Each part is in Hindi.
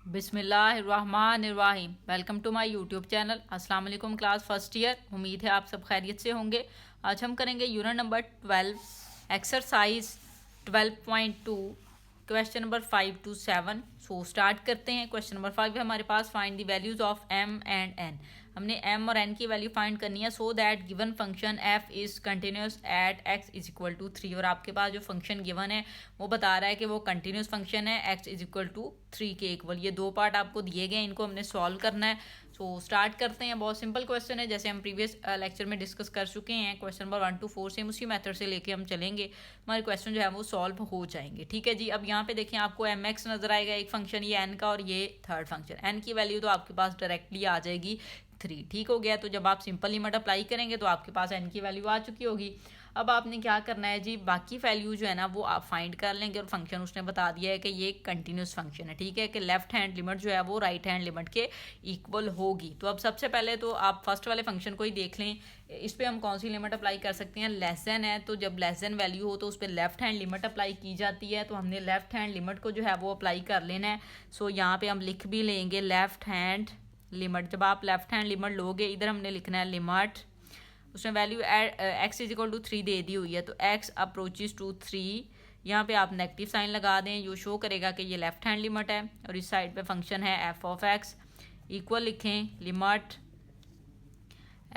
बिस्मिल्लाहिर्रहमानिर्रहीम। Welcome to my YouTube channel. अस्सलाम वालेकुम क्लास फर्स्ट ईयर। उम्मीद है आप सब खैरियत से होंगे। आज हम करेंगे unit number 12 exercise 12.2 question number 5 to 7। So start करते हैं। क्वेश्चन नंबर 5 है हमारे पास, find the values of m and n। हमने m और n की वैल्यू फाइंड करनी है। So that given function f is continuous at x is equal to 3। और आपके पास जो फंक्शन गिवन है वो बता रहा है कि वो कंटिन्यूस फंक्शन है, x इज इक्वल टू 3 के इक्वल। ये दो पार्ट आपको दिए गए हैं, इनको हमने सॉल्व करना है। सो स्टार्ट करते हैं। बहुत सिंपल क्वेश्चन है, जैसे हम प्रीवियस लेक्चर में डिस्कस कर चुके हैं। क्वेश्चन नंबर 1 to 4 से उसी मेथड से लेके हम चलेंगे, हमारे क्वेश्चन जो है वो सॉल्व हो जाएंगे। ठीक है जी। अब यहाँ पे देखें, आपको mx नजर आएगा एक फंक्शन, ये n का, और ये थर्ड फंक्शन। n की वैल्यू तो आपके पास डायरेक्टली आ जाएगी 3। ठीक हो गया। तो जब आप सिंपल लिमिट अप्लाई करेंगे तो आपके पास n की वैल्यू आ चुकी होगी। अब आपने क्या करना है जी, बाकी वैल्यू जो है ना वो आप फाइंड कर लेंगे। और फंक्शन उसने बता दिया है कि ये कंटिन्यूस फंक्शन है। ठीक है, कि लेफ्ट हैंड लिमिट जो है वो राइट हैंड लिमिट के इक्वल होगी। तो अब सबसे पहले तो आप फर्स्ट वाले फंक्शन को ही देख लें। इस पर हम कौन सी लिमिट अप्लाई कर सकते हैं, लेस देन है। तो जब लेस देन वैल्यू हो तो उस पर लेफ्ट हैंड लिमिट अप्लाई की जाती है। तो हमने लेफ्ट हैंड लिमिट को जो है वो अप्लाई कर लेना है। सो यहाँ पे हम लिख भी लेंगे लेफ्ट हैंड लिमिट। जब आप लेफ्ट हैंड लिमिट लोगे, इधर हमने लिखना है लिमिट, उसने value x is equal to 3 दे दी हुई है। तो x अप्रोचेस टू 3, यहाँ पे आप नेगेटिव साइन लगा दें, ये शो करेगा कि ये लेफ्ट हैंड लिमिट है। और इस साइड पे फंक्शन है f ऑफ x, इक्वल लिखें लिमिट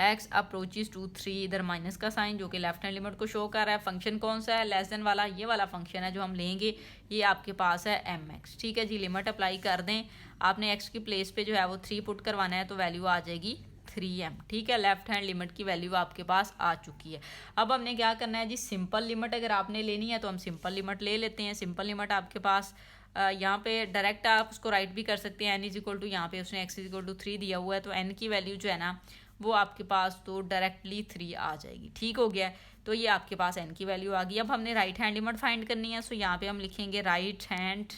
x अप्रोचेस टू 3, इधर माइनस का साइन जो कि लेफ्ट हैंड लिमिट को शो कर रहा है। फंक्शन कौन सा है, लेस देन वाला, ये वाला फंक्शन है जो हम लेंगे। ये आपके पास है mx। ठीक है जी। लिमिट अप्लाई कर दें। आपने x की प्लेस पे जो है वो 3 पुट करवाना है, तो वैल्यू आ जाएगी 3m। ठीक है, लेफ्ट हैंड लिमिट की वैल्यू आपके पास आ चुकी है। अब हमने क्या करना है जी, सिंपल लिमिट अगर आपने लेनी है तो हम सिंपल लिमिट ले लेते हैं। सिंपल लिमिट आपके पास यहाँ पे डायरेक्ट आप उसको राइट भी कर सकते हैं। n इज इक्वल टू, यहाँ पे उसने x इज इक्वल टू 3 दिया हुआ है, तो n की वैल्यू जो है ना वो आपके पास तो डायरेक्टली 3 आ जाएगी। ठीक हो गया। तो ये आपके पास n की वैल्यू आ गई। अब हमने राइट हैंड लिमिट फाइंड करनी है। सो यहाँ पे हम लिखेंगे राइट हैंड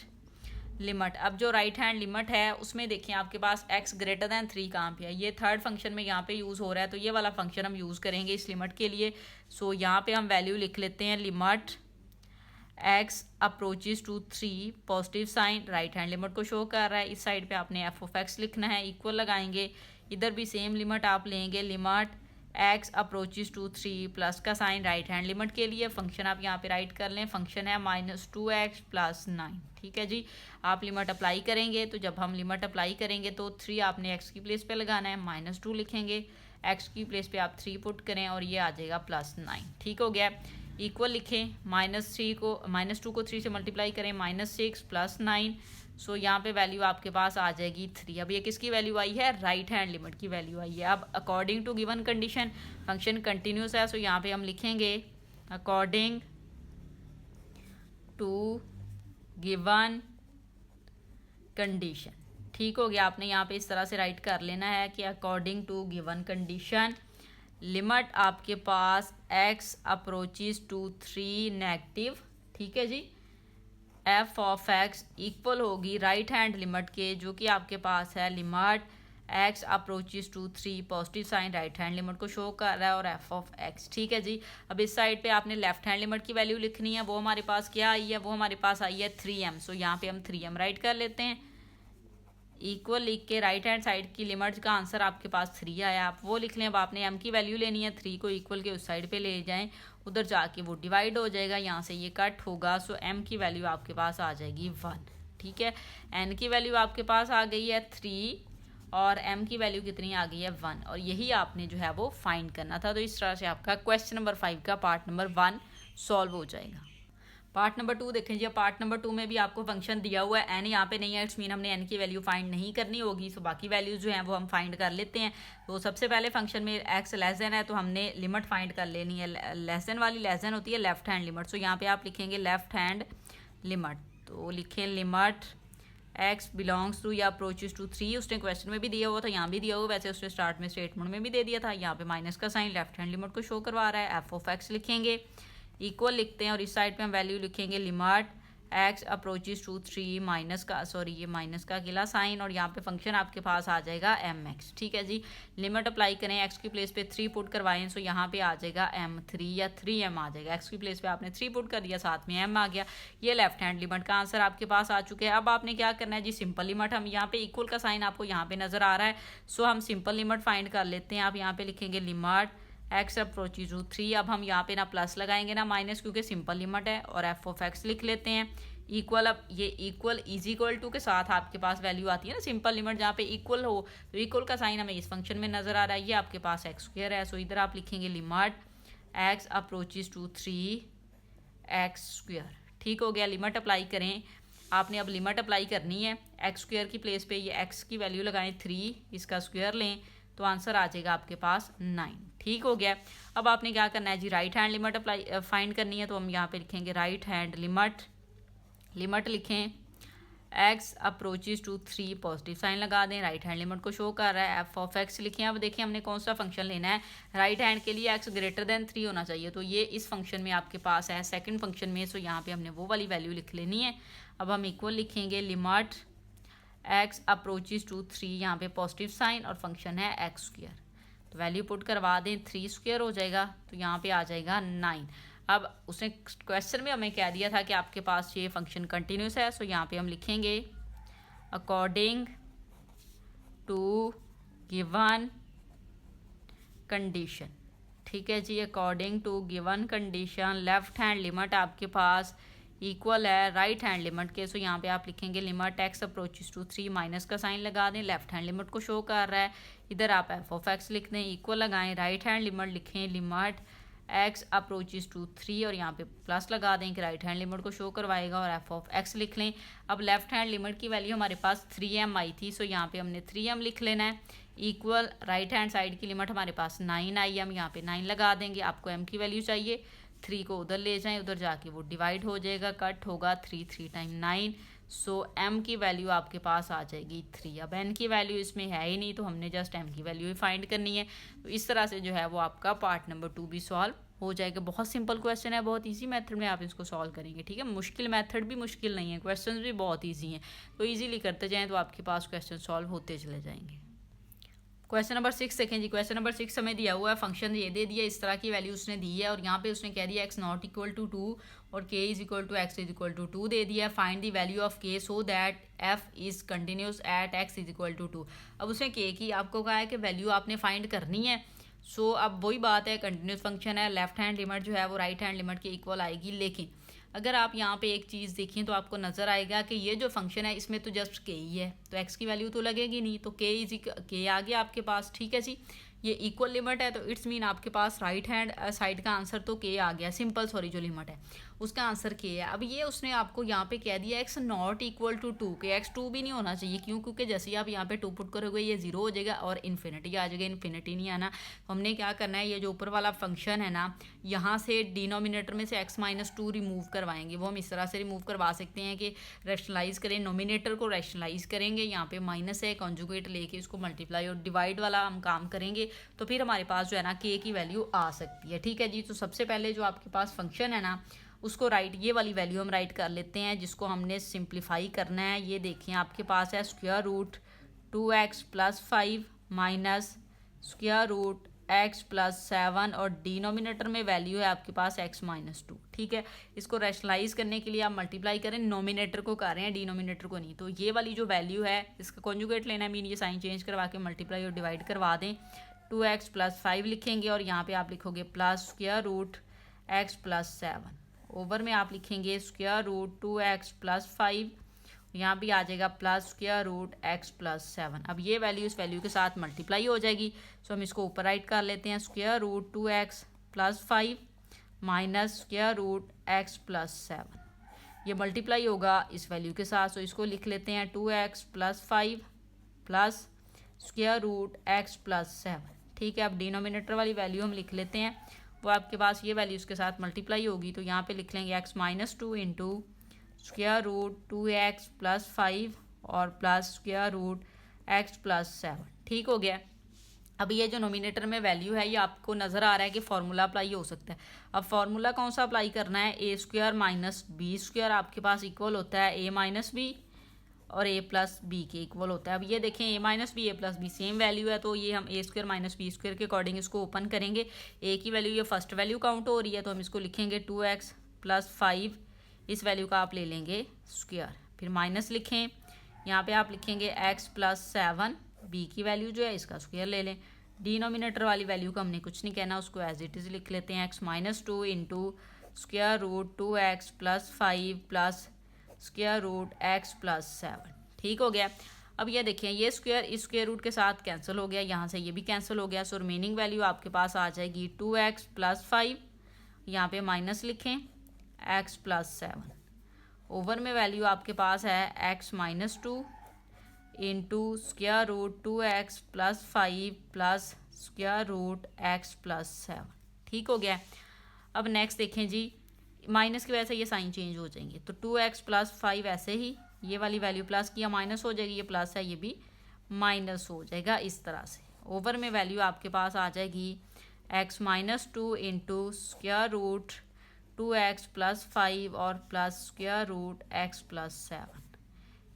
लिमिट। अब जो राइट हैंड लिमिट है उसमें देखिए आपके पास x ग्रेटर दैन 3 कहाँ पे है, ये थर्ड फंक्शन में यहाँ पे यूज़ हो रहा है। तो ये वाला फंक्शन हम यूज़ करेंगे इस लिमिट के लिए। सो यहाँ पे हम वैल्यू लिख लेते हैं limit x approaches to 3, positive sign right hand limit को शो कर रहा है। इस साइड पे आपने f ऑफ x लिखना है, इक्वल लगाएंगे। इधर भी सेम लिमिट आप लेंगे, limit x approaches to 3, plus का साइन राइट हैंड लिमिट के लिए। फंक्शन आप यहाँ पे राइट कर लें, फंक्शन है -2x प्लस 9। ठीक है जी। आप लिमिट अप्लाई करेंगे, तो जब हम लिमिट अप्लाई करेंगे तो 3 आपने x की प्लेस पे लगाना है, -2 लिखेंगे, x की प्लेस पे आप 3 पुट करें और ये आ जाएगा +9। ठीक हो गया। इक्वल लिखें, -2 को 3 से मल्टीप्लाई करें, -6 प्लस 9। सो यहाँ पे वैल्यू आपके पास आ जाएगी 3। अब ये किसकी वैल्यू आई है, राइट हैंड लिमिट की वैल्यू आई है। अब according to given condition, function continuous है। सो यहाँ पे हम लिखेंगे अकॉर्डिंग टू गिवन कंडीशन। ठीक हो गया। आपने यहाँ पे इस तरह से राइट कर लेना है कि according to given condition limit आपके पास x अप्रोचेस टू 3 नेगेटिव। ठीक है जी, f ऑफ x इक्वल होगी राइट हैंड लिमिट के, जो कि आपके पास है limit x approaches to 3, positive sign right hand limit को शो कर रहा है, और f ऑफ x। ठीक है जी। अब इस साइड पे आपने लेफ्ट हैंड लिमिट की वैल्यू लिखनी है। वो हमारे पास क्या आई है, वो हमारे पास आई है 3m। सो यहाँ पे हम 3m राइट कर लेते हैं, इक्वल लिख के राइट हैंड साइड की लिमिट का आंसर आपके पास 3 आया, आप वो लिख लें। अब आपने m की वैल्यू लेनी है, 3 को इक्वल के उस साइड पे ले जाएं, उधर जाके वो डिवाइड हो जाएगा, यहाँ से ये कट होगा। सो m की वैल्यू आपके पास आ जाएगी 1। ठीक है, n की वैल्यू आपके पास आ गई है 3 और m की वैल्यू कितनी आ गई है 1। और यही आपने जो है वो फाइंड करना था। तो इस तरह से आपका क्वेश्चन नंबर 5 का पार्ट नंबर 1 सॉल्व हो जाएगा। पार्ट नंबर 2 देखें जी। पार्ट नंबर 2 में भी आपको फंक्शन दिया हुआ है, n यहाँ पे नहीं है, इट्स मीन हमने n की वैल्यू फाइंड नहीं करनी होगी। सो बाकी वैल्यूज जो हैं वो हम फाइंड कर लेते हैं। तो सबसे पहले फंक्शन में x लेस देन है, तो हमने लिमिट फाइंड कर लेनी है। लेस देन वाली लेस देन होती है लेफ्ट हैंड लिमिट। सो यहाँ पे आप लिखेंगे लेफ्ट हैंड लिमिट। तो लिखें लिमिट x बिलोंग्स टू या अप्रोचेस टू 3, उसने क्वेश्चन में भी दिया हुआ था, यहाँ भी दिया हुआ, वैसे उसने स्टार्ट में स्टेटमेंट में भी दे दिया था। यहाँ पे माइनस का साइन लेफ्ट हैंड लिमिट को शो करवा रहा है। f ऑफ x लिखेंगे, इक्वल लिखते हैं, और इस साइड पे हम वैल्यू लिखेंगे limit x approaches to 3 minus का ये माइनस का अकेला साइन और यहाँ पे फंक्शन आपके पास आ जाएगा एम एक्स। ठीक है जी, लिमिट अप्लाई करें, एक्स की प्लेस पे 3 पुट करवाएं, सो यहाँ पे आ जाएगा M3 या 3M आ जाएगा। एक्स की प्लेस पे आपने 3 पुट कर दिया, साथ में M आ गया। ये लेफ्ट हैंड लिमिट का आंसर आपके पास आ चुके हैं। अब आपने क्या करना है जी, सिंपल लिमिट, हम यहाँ पे इक्वल का साइन आपको यहाँ पे नजर आ रहा है, सो हम सिंपल लिमिट फाइंड कर लेते हैं। आप यहाँ पे लिखेंगे लिमिट एक्स अप्रोचेज टू 3, अब हम यहाँ पे ना प्लस लगाएंगे ना माइनस, क्योंकि सिंपल लिमिट है, और एफ ऑफ एक्स लिख लेते हैं इक्वल। अब ये इक्वल इज इक्वल टू के साथ आपके पास वैल्यू आती है ना सिंपल लिमिट, जहाँ पे इक्वल हो, तो इक्वल का साइन हमें इस फंक्शन में नजर आ रहा है, ये आपके पास एक्स स्क्वायर है, सो इधर आप लिखेंगे limit x approaches to 3 x square. ठीक हो गया, लिमिट अप्लाई करें, आपने अब लिमिट अप्लाई करनी है, एक्स स्क्वायर की प्लेस पे ये एक्स की वैल्यू लगाएं 3, इसका स्क्वायर लें, तो आंसर आ जाएगा आपके पास 9। ठीक हो गया। अब आपने क्या करना है जी, right hand limit apply find करनी है, तो हम यहाँ पे लिखेंगे राइट हैंड लिमिट लिखें X approaches to 3, positive sign लगा दें, राइट हैंड लिमिट को शो कर रहा है, एफ ऑफ एक्स लिखें। अब देखिए हमने कौन सा फंक्शन लेना है, राइट हैंड के लिए एक्स ग्रेटर देन 3 होना चाहिए, तो ये इस फंक्शन में आपके पास है, सेकंड फंक्शन में, सो यहाँ पे हमने वो वाली वैल्यू लिख लेनी है। अब हम इक्वल लिखेंगे लिमिट एक्स अप्रोचेज टू 3, यहाँ पे पॉजिटिव साइन और फंक्शन है एक्स स्क्वायर, तो वैल्यू पुट करवा दें, 3 स्क्वायर हो जाएगा, तो यहाँ पे आ जाएगा 9। अब उसने क्वेश्चन में हमें कह दिया था कि आपके पास ये फंक्शन कंटिन्यूस है, सो यहाँ पे हम लिखेंगे अकॉर्डिंग टू गिवन कंडीशन। ठीक है जी, according to given condition left hand limit आपके पास इक्वल है राइट हैंड लिमिट के, सो यहाँ पे आप लिखेंगे limit x approaches to 3, minus का साइन लगा दें, लेफ्ट हैंड लिमिट को शो कर रहा है, इधर आप एफ ऑफ एक्स लिख दें, इक्वल लगाएं, राइट हैंड लिमिट लिखें लिमिट एक्स अप्रोचेज टू 3 और यहाँ पे प्लस लगा दें कि राइट हैंड लिमिट को शो करवाएगा, और एफ ऑफ एक्स लिख लें। अब लेफ्ट हैंड लिमिट की वैल्यू हमारे पास 3m आई थी, सो यहाँ पे हमने 3m लिख लेना है, इक्वल राइट हैंड साइड की लिमिट हमारे पास 9 आई, हम यहाँ पे 9 लगा देंगे। आपको m की वैल्यू चाहिए, 3 को उधर ले जाएं, उधर जाके वो डिवाइड हो जाएगा, कट होगा, 3 टाइम 9, सो m की वैल्यू आपके पास आ जाएगी 3। अब n की वैल्यू इसमें है ही नहीं, तो हमने जस्ट m की वैल्यू ही फाइंड करनी है। तो इस तरह से जो है वो आपका पार्ट नंबर 2 भी सॉल्व हो जाएगा। बहुत सिंपल क्वेश्चन है, बहुत इजी मेथड में आप इसको सॉल्व करेंगे। ठीक है, मुश्किल मेथड भी मुश्किल नहीं है, क्वेश्चंस भी बहुत इजी हैं, तो इजीली करते जाएं तो आपके पास क्वेश्चन सॉल्व होते चले जाएंगे। क्वेश्चन नंबर 6 देखें जी, क्वेश्चन नंबर 6 हमें दिया हुआ है, फंक्शन ये दे दिया, इस तरह की वैल्यू उसने दी है, और यहाँ पे उसने कह दिया x नॉट इक्वल टू 2 और k is equal to x is equal to 2 दे दिया, find the value of k so that f is continuous at x is equal to 2। अब उसने k की आपको कहा है कि वैल्यू आपने फाइंड करनी है, सो अब वही बात है, कंटिन्यूस फंक्शन है, लेफ्ट हैंड लिमिट जो है वो राइट हैंड लिमिट के इक्वल आएगी, लेकिन अगर आप यहाँ पे एक चीज़ देखें तो आपको नज़र आएगा कि ये जो फंक्शन है इसमें तो जस्ट के ही है, तो एक्स की वैल्यू तो लगेगी नहीं, तो के आ गया आपके पास। ठीक है जी, ये इक्वल लिमिट है, तो इट्स मीन आपके पास राइट हैंड साइड का आंसर तो के आ गया, सिंपल जो लिमिट है उसका आंसर के है। अब ये उसने आपको यहाँ पे कह दिया एक्स नॉट इक्वल टू 2, के एक्स 2 भी नहीं होना चाहिए, क्यों? क्योंकि जैसे ही आप यहाँ पे 2 पुट करोगे ये 0 हो जाएगा और इन्फिनिटी आ जाएगा, इन्फिनिटी नहीं आना। तो हमने क्या करना है, ये जो ऊपर वाला फंक्शन है ना, यहाँ से डिनोमिनेटर में से x-2 रिमूव करवाएंगे। वो हम इस तरह से रिमूव करवा सकते हैं कि रैशनलाइज करें, नोमिनेटर को रैशनलाइज करेंगे, यहाँ पे माइनस है कॉन्जुगेट लेके इसको मल्टीप्लाई और डिवाइड वाला हम काम करेंगे, तो फिर हमारे पास जो है ना के की वैल्यू आ सकती है। ठीक है जी, तो सबसे पहले जो आपके पास फंक्शन है ना उसको ये वाली वैल्यू हम राइट कर लेते हैं, जिसको हमने सिंप्लीफाई करना है। ये देखिए आपके पास है square root 2x + 5 minus square root x + 7 और डिनोमिनेटर में वैल्यू है आपके पास x - 2। ठीक है, इसको रैशनलाइज करने के लिए आप मल्टीप्लाई करें, नोमिनेटर को कर रहे हैं, डिनोमिनेटर को नहीं। तो ये वाली जो वैल्यू है इसका कॉन्जुगेट लेना है, मीन ये साइन चेंज करवा के मल्टीप्लाई और डिवाइड करवा दें, 2x + 5 लिखेंगे और यहाँ पे आप लिखोगे plus square root x + 7, over में आप लिखेंगे स्क्वायर रूट 2x + 5, यहाँ भी आ जाएगा प्लस स्क्वायर रूट x + 7। अब ये वैल्यू इस वैल्यू के साथ मल्टीप्लाई हो जाएगी, सो हम इसको ऊपर राइट कर लेते हैं, square root 2x + 5 minus square root x + 7। ये मल्टीप्लाई होगा इस वैल्यू के साथ, सो इसको लिख लेते हैं 2x + 5 plus square root x + 7। ठीक है, अब डिनोमिनेटर वाली वैल्यू हम लिख लेते हैं, वो आपके पास ये वैल्यू उसके साथ मल्टीप्लाई होगी, तो यहाँ पे लिख लेंगे x - 2 into square root 2x + 5 और प्लस स्क्वायर रूट x + 7। ठीक हो गया। अब ये जो नोमिनेटर में वैल्यू है ये आपको नज़र आ रहा है कि फार्मूला अप्लाई हो सकता है। अब फार्मूला कौन सा अप्लाई करना है, A square minus B square आपके पास इक्वल होता है ए माइनस बी और ए प्लस बी के इक्वल होता है। अब ये देखें A minus B A plus B same value है, तो ये हम A square minus B square के अकॉर्डिंग इसको ओपन करेंगे। ए की वैल्यू ये फर्स्ट वैल्यू काउंट हो रही है, तो हम इसको लिखेंगे 2x प्लस 5, इस वैल्यू का आप ले लेंगे स्क्वायर, फिर माइनस लिखें, यहाँ पे आप लिखेंगे x प्लस 7, बी की वैल्यू जो है इसका स्क्वायर ले लें। डिनोमिनेटर वाली वैल्यू को हमने कुछ नहीं कहना, उसको एज इट इज़ लिख लेते हैं, x minus 2 into square root 2x plus 5 plus square root x plus 7। ठीक हो गया। अब ये देखिए ये स्क्वायर इस स्क्वायर रूट के साथ कैंसिल हो गया, यहाँ से ये भी कैंसिल हो गया, सो रिमेनिंग वैल्यू आपके पास आ जाएगी 2x प्लस 5, यहाँ पे माइनस लिखें x प्लस 7, ओवर में वैल्यू आपके पास है x minus 2 into square root 2x plus 5 plus square root x plus 7। ठीक हो गया। अब नेक्स्ट देखें जी, माइनस की वजह से ये साइन चेंज हो जाएंगे, तो 2x प्लस 5 ऐसे ही ये वाली वैल्यू प्लस किया माइनस हो जाएगी, ये प्लस है ये भी माइनस हो जाएगा इस तरह से। ओवर में वैल्यू आपके पास आ जाएगी x minus 2 into square root 2x plus 5 और plus square root x plus 7।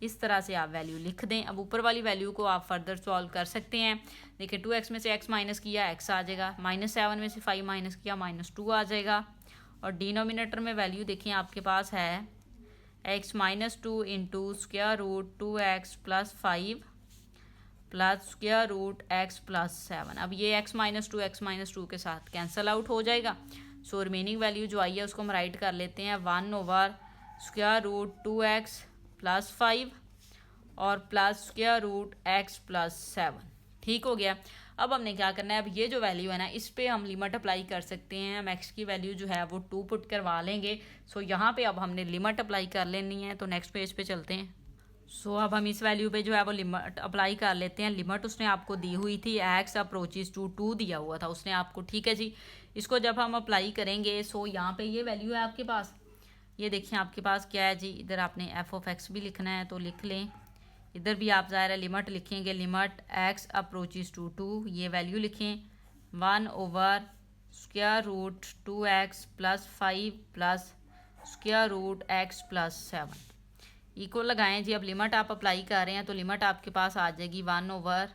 इस तरह से आप वैल्यू लिख दें। अब ऊपर वाली वैल्यू को आप फर्दर सॉल्व कर सकते हैं। देखिए 2x में से x माइनस किया x आ जाएगा, माइनस 7 में से 5 माइनस किया माइनस 2 आ जाएगा, और डिनोमिनेटर में वैल्यू देखिए आपके पास है x minus 2 into square root 2x plus 5 plus square root x plus 7। अब ये x माइनस 2 के साथ कैंसल आउट हो जाएगा, सो रिमेनिंग वैल्यू जो आई है उसको हम राइट कर लेते हैं 1 over square root 2x plus 5 और plus square root x plus 7। ठीक हो गया। अब हमने क्या करना है, अब ये जो वैल्यू है ना इस पे हम लिमिट अप्लाई कर सकते हैं। हम x की वैल्यू जो है वो 2 पुट करवा लेंगे, सो यहाँ पे अब हमने लिमिट अप्लाई कर लेनी है। तो नेक्स्ट पेज पे चलते हैं। सो अब हम इस वैल्यू पे जो है वो लिमिट अप्लाई कर लेते हैं। लिमिट उसने आपको दी हुई थी x अप्रोचेस टू 2 दिया हुआ था उसने आपको, ठीक है जी। इसको जब हम अप्लाई करेंगे, सो यहाँ पे ये वैल्यू है आपके पास, ये देखिए आपके पास क्या है जी, इधर आपने एफ ऑफ एक्स भी लिखना है तो लिख लें, इधर भी आप ज़ाहिर है लिमिट लिखेंगे, लिमिट x अप्रोचेस टू 2, ये वैल्यू लिखें 1 over square root 2x plus 5 plus square root x plus 7 equal लगाएं जी। अब लिमिट आप अप्लाई कर रहे हैं तो लिमिट आपके पास आ जाएगी 1 ओवर,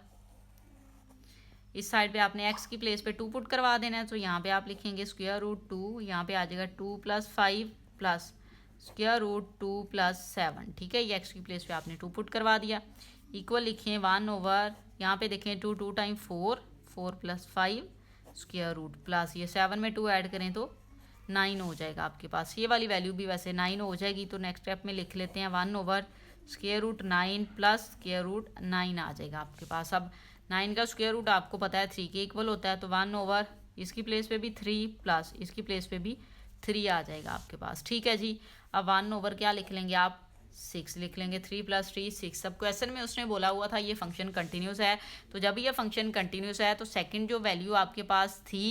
इस साइड पे आपने x की प्लेस पे 2 पुट करवा देना है, तो यहाँ पे आप लिखेंगे स्क्वायर रूट 2, यहाँ पे आ जाएगा 2 plus 5 plus square root 2 plus 7। ठीक है, ये x की प्लेस पे आपने 2 पुट करवा दिया, इक्वल लिखें 1 ओवर, यहाँ पे देखें 2 time 4 plus 5 square root plus ये 7 में 2 ऐड करें तो 9 हो जाएगा आपके पास। ये वाली वैल्यू भी वैसे 9 हो जाएगी, तो नेक्स्ट स्टेप में लिख लेते हैं 1 over square root 9 plus square root 9 आ जाएगा आपके पास। अब 9 का स्क्वायर रूट आपको पता है 3 के इक्वल होता है, तो 1 ओवर इसकी प्लेस पे भी 3 प्लस इसकी प्लेस पे भी 3 आ जाएगा आपके पास। ठीक है जी। अब 1 ओवर क्या लिख लेंगे आप, 6 लिख लेंगे, 3 प्लस 3 6। अब क्वेश्चन में उसने बोला हुआ था ये फंक्शन कंटिन्यूस है, तो जब ये फंक्शन कंटिन्यूस है तो सेकंड जो वैल्यू आपके पास थी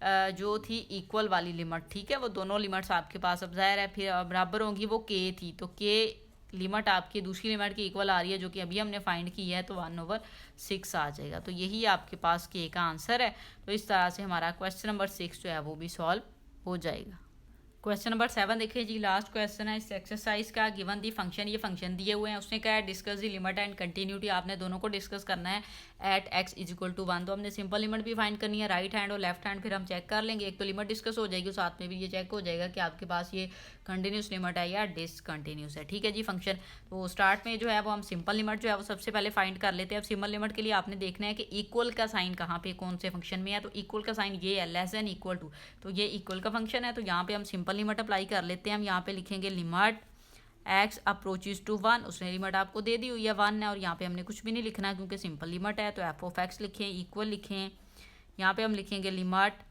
जो थी इक्वल वाली लिमिट, ठीक है, वो दोनों लिमिट्स आपके पास अब ज़ाहिर है फिर बराबर होंगी, वो k थी, तो k लिमिट आपकी दूसरी लिमिट की इक्वल आ रही है जो कि अभी हमने फाइंड की है, तो 1 ओवर 6 आ जाएगा। तो यही आपके पास k का आंसर है। तो इस तरह से हमारा क्वेश्चन नंबर 6 जो है वो भी सॉल्व हो जाएगा। क्वेश्चन नंबर 7 देखिए जी, लास्ट क्वेश्चन है इस एक्सरसाइज का। गिवन दी फंक्शन, ये फंक्शन दिए हुए हैं, उसने कहा है discuss the limit and continuity, आपने दोनों को डिस्कस करना है at x is equal to 1। तो हमने सिंपल लिमिट भी फाइंड करनी है, राइट हैंड और लेफ्ट हैंड, फिर हम चेक कर लेंगे। एक तो लिमिट डिस्कस हो जाएगी, साथ में भी ये चेक हो जाएगा कि आपके पास ये कंटिन्यूस लिमिट है या डिसकंटिन्यूस है। ठीक है जी। फंक्शन तो स्टार्ट में जो है वो हम सिंपल लिमिट जो है वो सबसे पहले फाइंड कर लेते हैं। अब सिंपल लिमिट के लिए आपने देखना है कि इक्वल का साइन कहाँ पे कौन से फंक्शन में है, तो इक्वल का साइन ये है, लेस देन इक्वल टू, तो ये इक्वल का फंक्शन है, तो यहाँ पे हम सिंपल लिमिट अप्लाई कर लेते हैं। हम यहाँ पे लिखेंगे लिमिट x अप्रोचेस टू 1, उसने लिमिट आपको दे दी हुई है 1 है, और यहाँ पे हमने कुछ भी नहीं लिखना क्योंकि सिंपल लिमिट है, तो f ऑफ x लिखें, इक्वल लिखें, यहाँ पे हम लिखेंगे लिमिट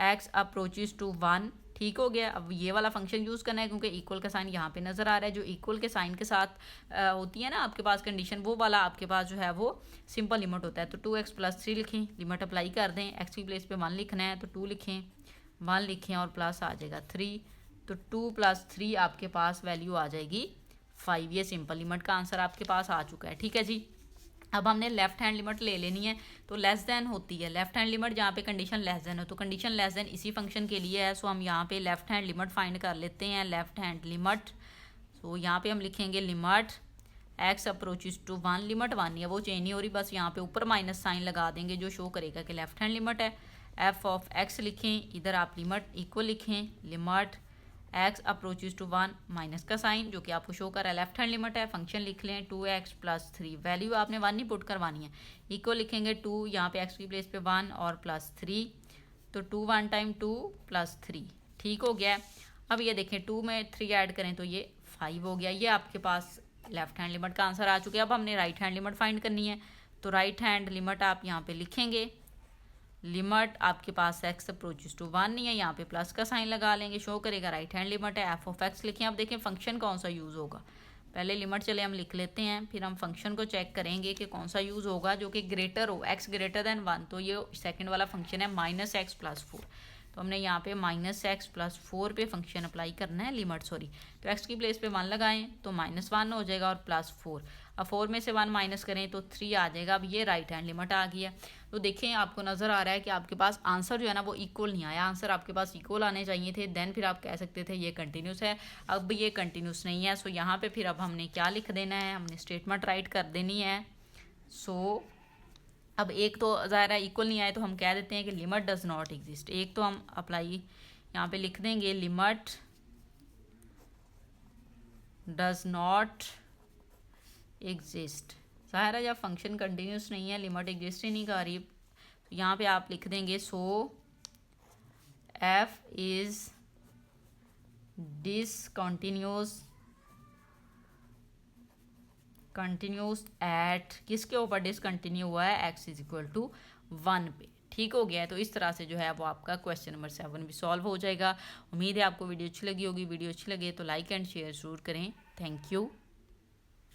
x अप्रोचेस टू 1। ठीक हो गया। अब ये वाला फंक्शन यूज़ करना है क्योंकि इक्वल का साइन यहाँ पे नज़र आ रहा है, जो इक्वल के साइन के साथ होती है ना आपके पास कंडीशन, वो वाला आपके पास जो है वो सिंपल लिमिट होता है। तो 2x प्लस 3 लिखें, लिमिट अप्लाई कर दें, x की प्लेस पे 1 लिखना है तो 2 लिखें, 1 लिखें और प्लस आ जाएगा 3, तो 2 प्लस 3 आपके पास वैल्यू आ जाएगी 5। ये सिंपल लिमिट का आंसर आपके पास आ चुका है। ठीक है जी। अब हमने लेफ्ट हैंड लिमिट ले लेनी है, तो लेस देन होती है लेफ्ट हैंड लिमिट जहाँ पे कंडीशन लेस देन हो, तो कंडीशन लेस देन इसी फंक्शन के लिए है। सो हम यहाँ पे लेफ्ट हैंड लिमिट फाइंड कर लेते हैं, लेफ्ट हैंड लिमिट। सो यहाँ पे हम लिखेंगे limit x approaches to 1, limit 1 है वो चेंज नहीं हो रही, बस यहाँ पे ऊपर माइनस साइन लगा देंगे जो शो करेगा कि लेफ्ट हैंड लिमिट है। एफ ऑफ एक्स लिखें, इधर आप लिमिट इक्वल लिखें, limit x approaches to 1 minus का साइन जो कि आपको शो कर रहा है लेफ्ट हैंड लिमिट है। फंक्शन लिख लें 2x + 3, वैल्यू आपने 1 ही पुट करवानी है, इक्वल लिखेंगे 2, यहाँ पे x की प्लेस पे 1 और +3, तो 2 1 टाइम 2 + 3, ठीक हो गया। अब ये देखें 2 में 3 ऐड करें तो ये 5 हो गया। ये आपके पास लेफ्ट हैंड लिमिट का आंसर आ चुका है। अब हमने राइट हैंड लिमिट फाइंड करनी है, तो राइट हैंड लिमिट आप यहाँ पे लिखेंगे, लिमिट आपके पास x अप्रोचेस टू 1 नहीं है, यहाँ पे प्लस का साइन लगा लेंगे, शो करेगा राइट हैंड लिमिट है। एफ ऑफ एक्स लिखें। अब देखें फंक्शन कौन सा यूज़ होगा, पहले लिमिट चले हम लिख लेते हैं, फिर हम फंक्शन को चेक करेंगे कि कौन सा यूज़ होगा जो कि ग्रेटर हो, x ग्रेटर देन 1। तो ये सेकंड वाला फंक्शन है -x + 4, तो हमने यहाँ पे -x + 4 पे फंक्शन अप्लाई करना है, लिमिट सॉरी। तो x की प्लेस पे 1 लगाएं तो -1 हो जाएगा और +4। अब 4 में से 1 माइनस करें तो 3 आ जाएगा। अब ये राइट हैंड लिमिट आ गई है। तो देखें आपको नज़र आ रहा है कि आपके पास आंसर जो है ना वो इक्वल नहीं आया, आंसर आपके पास इक्वल आने चाहिए थे, देन फिर आप कह सकते थे ये कंटिन्यूस है। अब ये कंटिन्यूस नहीं है, सो यहाँ पे फिर अब हमने क्या लिख देना है, हमने स्टेटमेंट राइट कर देनी है। सो अब एक तो ज़ाहिर है इक्वल नहीं आए तो हम कह देते हैं कि लिमिट डज नॉट एग्जिस्ट। एक तो हम अप्लाई यहाँ पे लिख देंगे लिमिट डज नॉट एग्जिस्ट। ज़ाहिर है जब फंक्शन कंटिन्यूस नहीं है, लिमिट एग्जिस्ट ही नहीं कर रही, तो यहाँ पे आप लिख देंगे so F is discontinuous continuous at, किसके ऊपर डिसकंटिन्यू हुआ है, x = 1 पे, ठीक हो गया है। तो इस तरह से जो है वो आपका क्वेश्चन नंबर 7 भी सॉल्व हो जाएगा। उम्मीद है आपको वीडियो अच्छी लगी होगी। वीडियो अच्छी लगे तो लाइक एंड शेयर ज़रूर करें। Thank you.